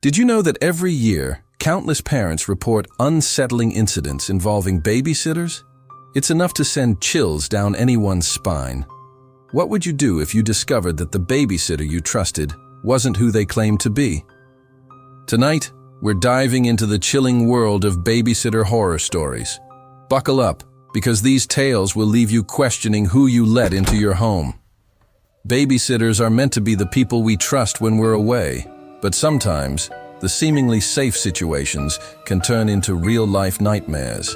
Did you know that every year, countless parents report unsettling incidents involving babysitters? It's enough to send chills down anyone's spine. What would you do if you discovered that the babysitter you trusted wasn't who they claimed to be? Tonight, we're diving into the chilling world of babysitter horror stories. Buckle up, because these tales will leave you questioning who you let into your home. Babysitters are meant to be the people we trust when we're away, but sometimes, the seemingly safe situations can turn into real-life nightmares.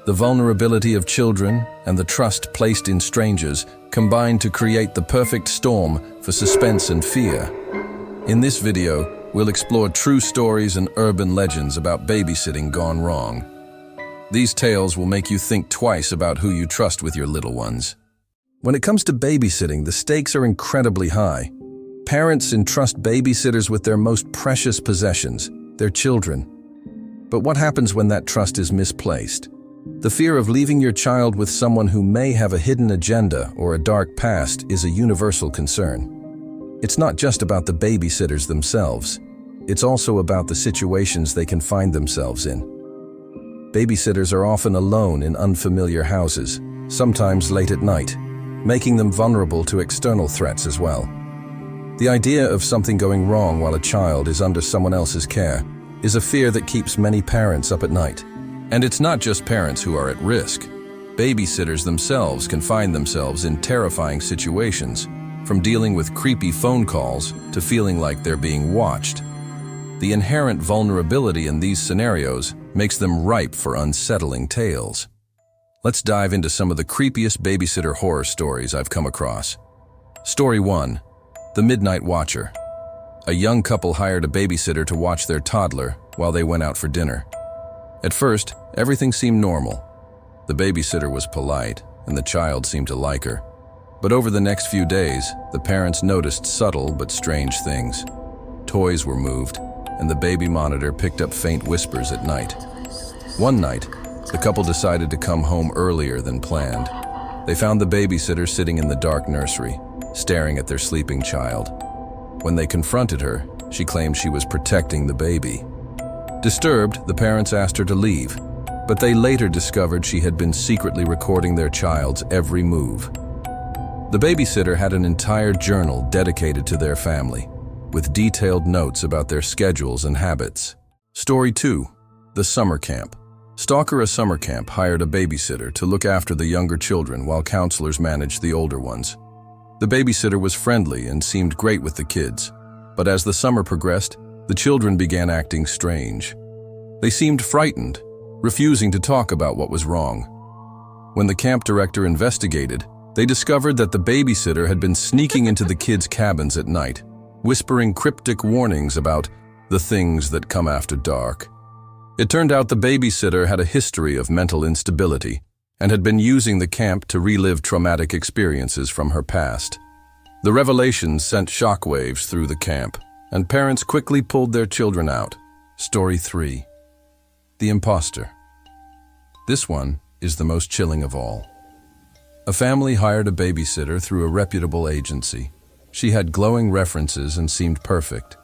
The vulnerability of children and the trust placed in strangers combine to create the perfect storm for suspense and fear. In this video, we'll explore true stories and urban legends about babysitting gone wrong. These tales will make you think twice about who you trust with your little ones. When it comes to babysitting, the stakes are incredibly high. Parents entrust babysitters with their most precious possessions, their children. But what happens when that trust is misplaced? The fear of leaving your child with someone who may have a hidden agenda or a dark past is a universal concern. It's not just about the babysitters themselves. It's also about the situations they can find themselves in. Babysitters are often alone in unfamiliar houses, sometimes late at night, making them vulnerable to external threats as well. The idea of something going wrong while a child is under someone else's care is a fear that keeps many parents up at night. And it's not just parents who are at risk. Babysitters themselves can find themselves in terrifying situations, from dealing with creepy phone calls to feeling like they're being watched. The inherent vulnerability in these scenarios makes them ripe for unsettling tales. Let's dive into some of the creepiest babysitter horror stories I've come across. Story 1. The Midnight Watcher. A young couple hired a babysitter to watch their toddler while they went out for dinner. At first, everything seemed normal. The babysitter was polite, and the child seemed to like her. But over the next few days, the parents noticed subtle but strange things. Toys were moved, and the baby monitor picked up faint whispers at night. One night, the couple decided to come home earlier than planned. They found the babysitter sitting in the dark nursery, staring at their sleeping child. When they confronted her, she claimed she was protecting the baby. Disturbed, the parents asked her to leave, but they later discovered she had been secretly recording their child's every move. The babysitter had an entire journal dedicated to their family, with detailed notes about their schedules and habits. Story 2. The Summer Camp. A summer camp hired a babysitter to look after the younger children while counselors managed the older ones. The babysitter was friendly and seemed great with the kids, but as the summer progressed, the children began acting strange. They seemed frightened, refusing to talk about what was wrong. When the camp director investigated, they discovered that the babysitter had been sneaking into the kids' cabins at night, whispering cryptic warnings about the things that come after dark. It turned out the babysitter had a history of mental instability and had been using the camp to relive traumatic experiences from her past. The revelations sent shockwaves through the camp, and parents quickly pulled their children out. Story 3. The Imposter. This one is the most chilling of all. A family hired a babysitter through a reputable agency. She had glowing references and seemed perfect.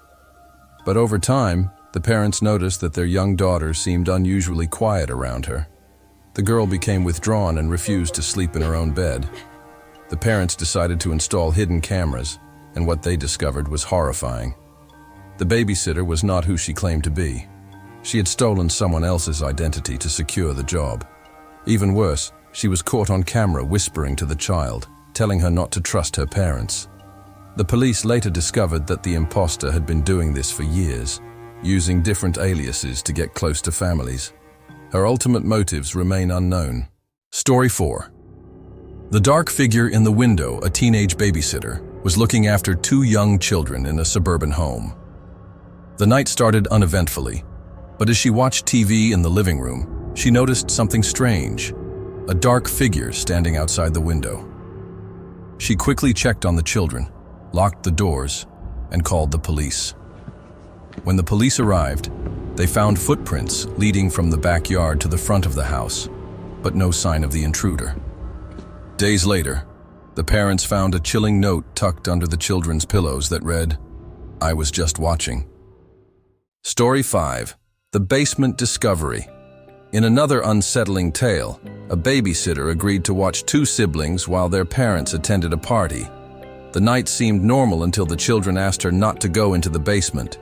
But over time, the parents noticed that their young daughter seemed unusually quiet around her. The girl became withdrawn and refused to sleep in her own bed. The parents decided to install hidden cameras, and what they discovered was horrifying. The babysitter was not who she claimed to be. She had stolen someone else's identity to secure the job. Even worse, she was caught on camera whispering to the child, telling her not to trust her parents. The police later discovered that the imposter had been doing this for years, using different aliases to get close to families. Her ultimate motives remain unknown. Story 4. The dark figure in the window, a teenage babysitter, was looking after two young children in a suburban home. The night started uneventfully, but as she watched TV in the living room, she noticed something strange, a dark figure standing outside the window. She quickly checked on the children, locked the doors, and called the police. When the police arrived, they found footprints leading from the backyard to the front of the house, but no sign of the intruder. Days later, the parents found a chilling note tucked under the children's pillows that read, "I was just watching." Story 5. The Basement Discovery. In another unsettling tale, a babysitter agreed to watch two siblings while their parents attended a party. The night seemed normal until the children asked her not to go into the basement.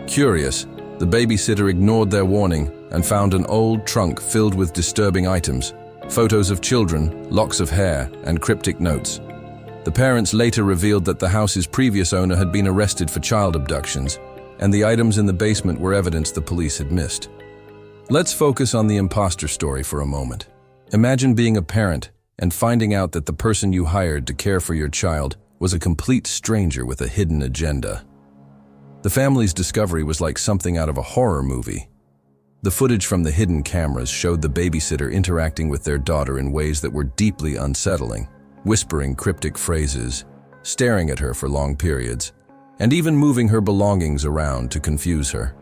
Curious, the babysitter ignored their warning and found an old trunk filled with disturbing items, photos of children, locks of hair, and cryptic notes. The parents later revealed that the house's previous owner had been arrested for child abductions, and the items in the basement were evidence the police had missed. Let's focus on the imposter story for a moment. Imagine being a parent and finding out that the person you hired to care for your child was a complete stranger with a hidden agenda. The family's discovery was like something out of a horror movie. The footage from the hidden cameras showed the babysitter interacting with their daughter in ways that were deeply unsettling, whispering cryptic phrases, staring at her for long periods, and even moving her belongings around to confuse her.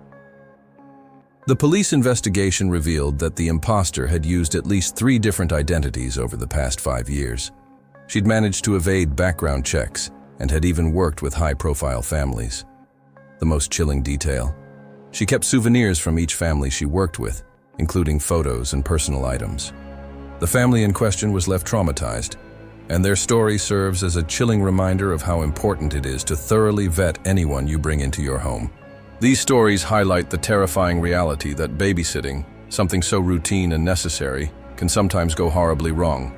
The police investigation revealed that the imposter had used at least 3 different identities over the past 5 years. She'd managed to evade background checks and had even worked with high-profile families. The most chilling detail: she kept souvenirs from each family she worked with, including photos and personal items. The family in question was left traumatized, and their story serves as a chilling reminder of how important it is to thoroughly vet anyone you bring into your home. These stories highlight the terrifying reality that babysitting, something so routine and necessary, can sometimes go horribly wrong.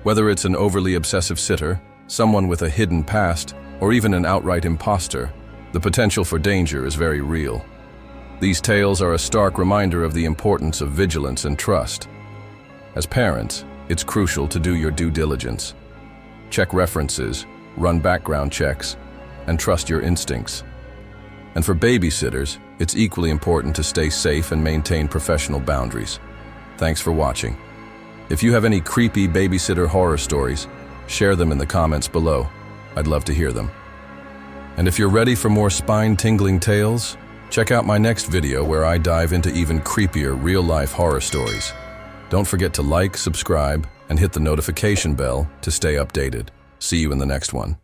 Whether it's an overly obsessive sitter, someone with a hidden past, or even an outright imposter, the potential for danger is very real. These tales are a stark reminder of the importance of vigilance and trust. As parents, it's crucial to do your due diligence. Check references, run background checks, and trust your instincts. And for babysitters, it's equally important to stay safe and maintain professional boundaries. Thanks for watching. If you have any creepy babysitter horror stories, share them in the comments below. I'd love to hear them. And if you're ready for more spine-tingling tales, check out my next video where I dive into even creepier real-life horror stories. Don't forget to like, subscribe, and hit the notification bell to stay updated. See you in the next one.